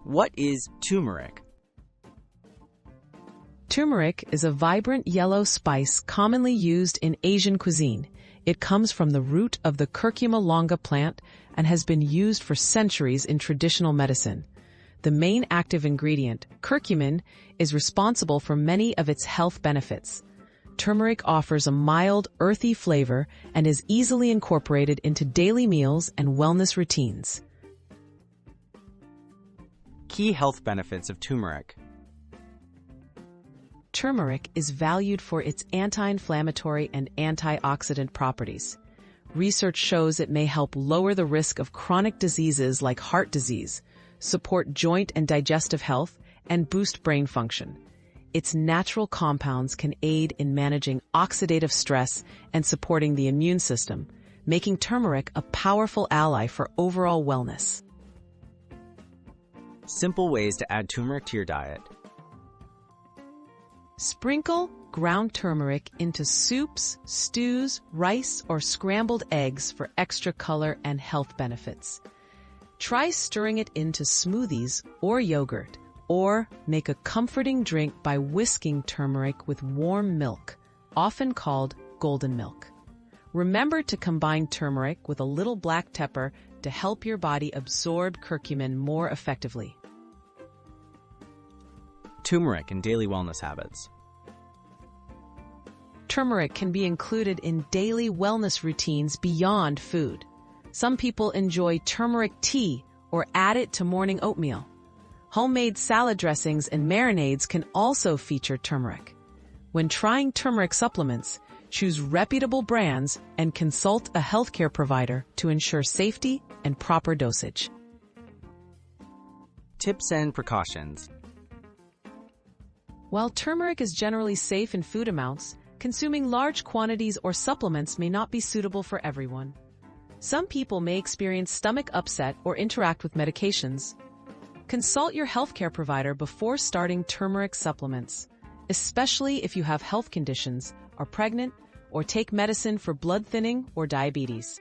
What is turmeric? Turmeric is a vibrant yellow spice commonly used in Asian cuisine. It comes from the root of the Curcuma longa plant and has been used for centuries in traditional medicine. The main active ingredient, curcumin, is responsible for many of its health benefits. Turmeric offers a mild, earthy flavor and is easily incorporated into daily meals and wellness routines. Key health benefits of turmeric. Turmeric is valued for its anti-inflammatory and antioxidant properties. Research shows it may help lower the risk of chronic diseases like heart disease, support joint and digestive health, and boost brain function. Its natural compounds can aid in managing oxidative stress and supporting the immune system, making turmeric a powerful ally for overall wellness. Simple ways to add turmeric to your diet. Sprinkle ground turmeric into soups, stews, rice, or scrambled eggs for extra color and health benefits. Try stirring it into smoothies or yogurt, or make a comforting drink by whisking turmeric with warm milk, often called golden milk. Remember to combine turmeric with a little black pepper to help your body absorb curcumin more effectively. Turmeric and daily wellness habits. Turmeric can be included in daily wellness routines beyond food. Some people enjoy turmeric tea or add it to morning oatmeal. Homemade salad dressings and marinades can also feature turmeric. When trying turmeric supplements, choose reputable brands and consult a healthcare provider to ensure safety and proper dosage. Tips and precautions. While turmeric is generally safe in food amounts, consuming large quantities or supplements may not be suitable for everyone. Some people may experience stomach upset or interact with medications. Consult your healthcare provider before starting turmeric supplements, especially if you have health conditions, are pregnant, or take medicine for blood thinning or diabetes.